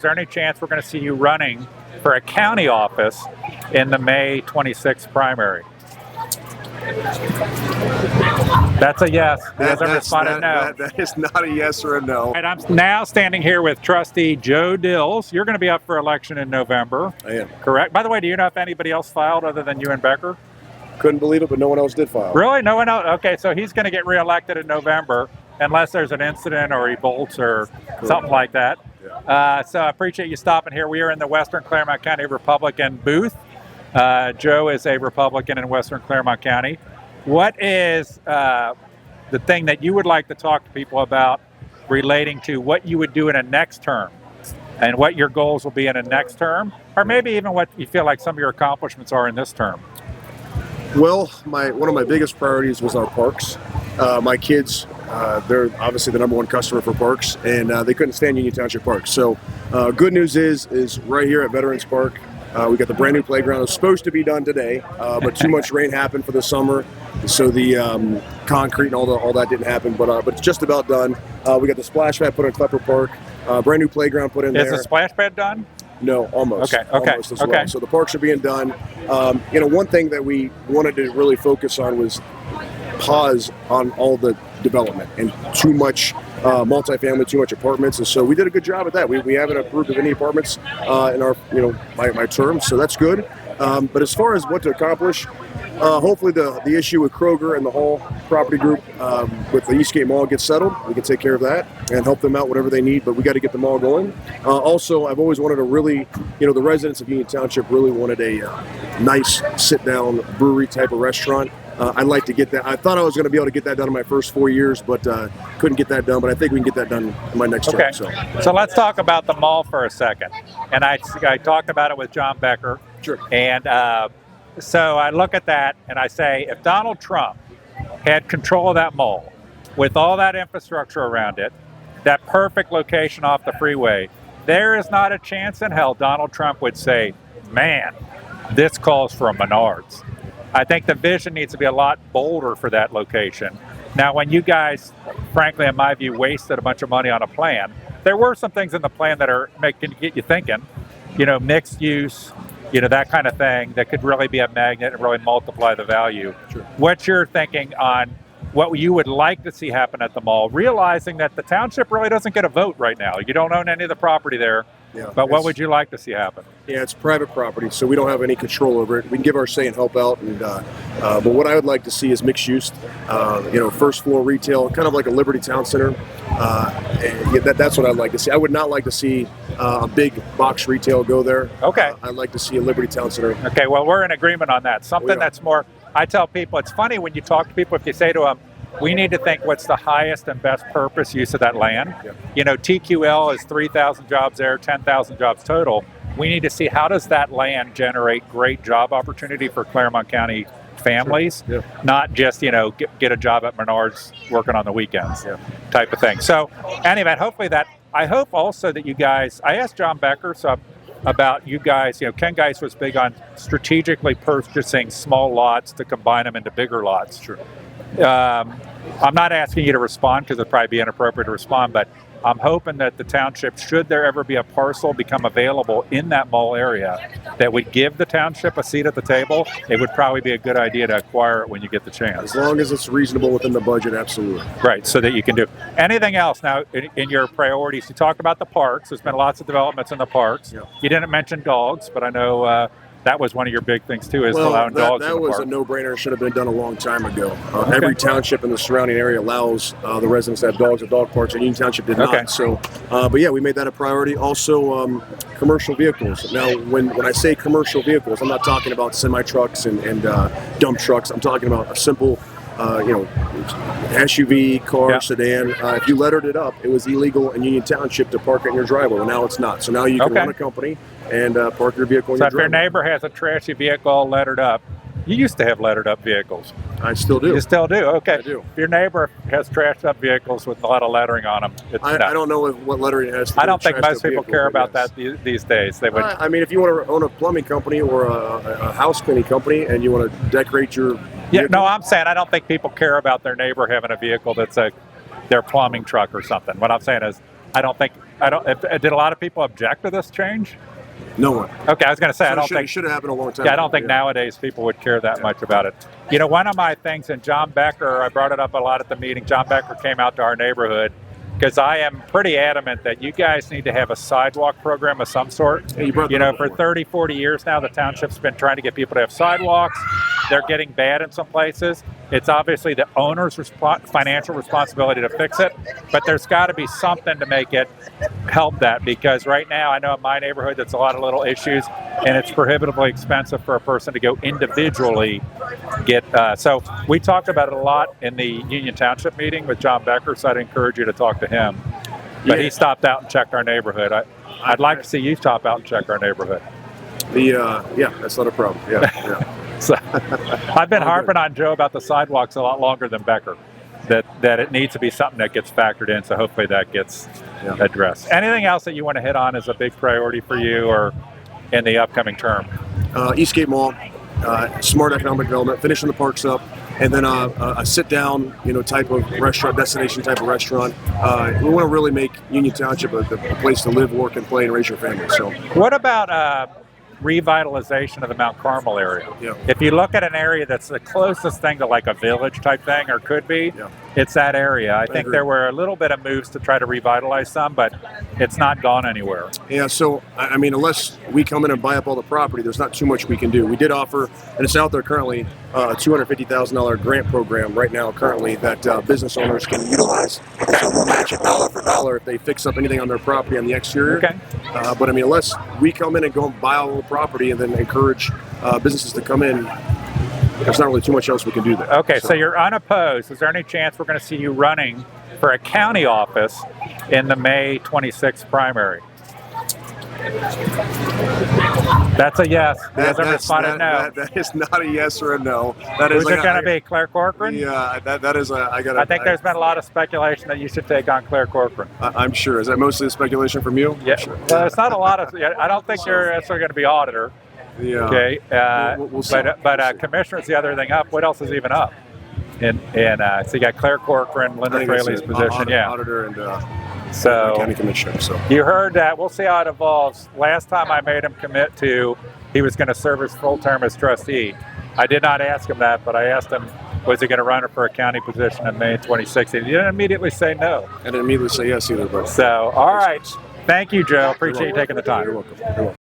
there any chance we're going to see you running for a county office in the May 26th primary? That's a yes. He hasn't responded no. That is not a yes or a no. And I'm now standing here with Trustee Joe Dills. You're going to be up for election in November. I am. Correct. By the way, do you know if anybody else filed other than you and Becker? Couldn't believe it, but no one else did file. Really? No one else? Okay, so he's going to get reelected in November unless there's an incident or he bolts or something like that. Yeah. So I appreciate you stopping here. We are in the Western Clermont County Republican booth. Joe is a Republican in Western Clermont County. What is the thing that you would like to talk to people about relating to what you would do in a next term and what your goals will be in a next term, or maybe even what you feel like some of your accomplishments are in this term? Well, one of my biggest priorities was our parks. My kids, they're obviously the number one customer for parks, and they couldn't stand Union Township Park. So good news is right here at Veterans Park, we got the brand new playground. It was supposed to be done today, but too much rain happened for the summer, so the concrete and all that didn't happen. But it's just about done. We got the splash pad put in Klepper Park, brand new playground put in there. Is the splash pad done? No, almost. Okay. Almost as well. So the parks are being done. One thing that we wanted to really focus on was pause on all the development and too much multifamily, too much apartments, and so we did a good job at that. We haven't approved of any apartments in our my term, so that's good. But as far as what to accomplish, hopefully the issue with Kroger and the Hall property group with the Eastgate Mall gets settled. We can take care of that and help them out whatever they need, but we got to get the mall going. Also, I've always wanted to really, the residents of Union Township really wanted a nice sit-down brewery type of restaurant. I'd like to get that. I thought I was going to be able to get that done in my first 4 years, but couldn't get that done. But I think we can get that done in my next term. So let's talk about the mall for a second. And I talked about it with John Becker. Sure. And so I look at that and I say, if Donald Trump had control of that mall with all that infrastructure around it, that perfect location off the freeway, there is not a chance in hell Donald Trump would say, man, this calls for a Menards. I think the vision needs to be a lot bolder for that location. Now, when you guys, frankly, in my view, wasted a bunch of money on a plan, there were some things in the plan that are making get you thinking, mixed use, that kind of thing that could really be a magnet and really multiply the value. Sure. What's your thinking on what you would like to see happen at the mall, realizing that the township really doesn't get a vote right now? You don't own any of the property there. Yeah, but what would you like to see happen? Yeah, it's private property, so we don't have any control over it. We can give our say and help out, but what I would like to see is mixed use. First floor retail, kind of like a Liberty Town Center. That's what I'd like to see. I would not like to see a big box retail go there. Okay. I'd like to see a Liberty Town Center. Okay, well, we're in agreement on that. Something that's more, I tell people, it's funny when you talk to people, if you say to them, we need to think what's the highest and best purpose use of that land. Yeah. TQL is 3,000 jobs there, 10,000 jobs total. We need to see how does that land generate great job opportunity for Clermont County families, Sure. Yeah. Not just, get a job at Menards working on the weekends type of thing. So anyway, I hope also that you guys, I asked John Becker about you guys, Ken Geis was big on strategically purchasing small lots to combine them into bigger lots. Sure. I'm not asking you to respond because it'd probably be inappropriate to respond, but I'm hoping that the township, should there ever be a parcel become available in that mall area that would give the township a seat at the table, it would probably be a good idea to acquire it when you get the chance. As long as it's reasonable within the budget, absolutely. Right, so that you can do anything else. Now, in your priorities, you talked about the parks. There's been lots of developments in the parks. Yeah. You didn't mention dogs, but I know that was one of your big things too, is allowing dogs in the park. That was a no-brainer. Should have been done a long time ago. Every township in the surrounding area allows the residents to have dogs at dog parks, and Union Township did not. So, but yeah, we made that a priority. Also, commercial vehicles. Now, when I say commercial vehicles, I'm not talking about semi-trucks and dump trucks. I'm talking about a simple SUV, car, sedan. If you lettered it up, it was illegal in Union Township to park it in your driveway. Well, now it's not. So now you can run a company and park your vehicle in your driveway. So if your neighbor has a trashy vehicle lettered up, you used to have lettered up vehicles. I still do. You still do? Okay. I do. If your neighbor has trashed up vehicles with a lot of lettering on them, I don't know what lettering it has to do. I don't think most people care about that these days. They would. I mean, if you want to own a plumbing company or a house cleaning company and you want to decorate your vehicle. No, I'm saying I don't think people care about their neighbor having a vehicle that's their plumbing truck or something. What I'm saying is, I don't think did a lot of people object to this change? No one. Okay, I was going to say So I don't think it should have happened a long time Yeah, I ago. don't think nowadays people would care that much about it. You know, one of my things, and John Becker, I brought it up a lot at the meeting. John Becker came out to our neighborhood because I am pretty adamant that you guys need to have a sidewalk program of some sort. Yeah, you brought that You know, up for before. 30, 40 years now, the township's been trying to get people to have sidewalks. They're getting bad in some places. It's obviously the owner's financial responsibility to fix it, but there's got to be something to make it help that, because right now I know in my neighborhood there's a lot of little issues, and it's prohibitively expensive for a person to go individually get. So we talked about it a lot in the Union Township meeting with John Becker, so I'd encourage you to talk to him. But Yeah. he stopped out and checked our neighborhood. I'd like to see you stop out and check our neighborhood. Yeah, that's not a problem. Yeah. So I've been Oh, harping on Joe about the sidewalks a lot longer than Becker, that it needs to be something that gets factored in. So hopefully that gets addressed. Anything else that you want to hit on as a big priority for you or in the upcoming term? Eastgate Mall, smart economic development, finishing the parks up, and then a sit-down, type of restaurant, destination type of restaurant. We want to really make Union Township a place to live, work, and play, and raise your family. So, What about revitalization of the Mount Carmel area? Yeah. If you look at an area that's the closest thing to like a village type thing, or could be, Yeah. it's that area. I think agree. there were a little bit of moves to try to revitalize some, but it's not gone anywhere. yeah. So, I mean, unless we come in and buy up all the property, there's not too much we can do. We did offer, and it's out there currently, a $250,000 grant program right now currently that business owners can utilize. So we'll match it dollar for dollar if they fix up anything on their property on the exterior. Okay. But I mean, unless we come in and go and buy all the property and then encourage businesses to come in, there's not really too much else we can do there. Okay, so you're unopposed. Is there any chance we're going to see you running for a county office in the May 26th primary? That's a yes. He hasn't responded no. That is not a yes or a no. That is Who's it going to be, Claire Corcoran? Yeah, that is a. I think there's been a lot of speculation that you should take on Claire Corcoran. I'm sure. Is that mostly the speculation from you? Yeah. Sure. Well, it's not a lot of. I don't think you're necessarily going to be auditor. Yeah. Okay. We'll see. But commissioner's the other thing up. What else is even up? So you got Claire Corcoran, I Linda think it's Fraley's an position. auditor and So county commissioner. So you heard that. We'll see how it evolves. Last time I made him commit to he was going to serve his full term as trustee. I did not ask him that, but I asked him, was he going to run for a county position in May 2016? He didn't immediately say no. I didn't immediately say yes either. But So, all right. Thank you, Joe. Appreciate you taking the time. You're welcome. You're welcome.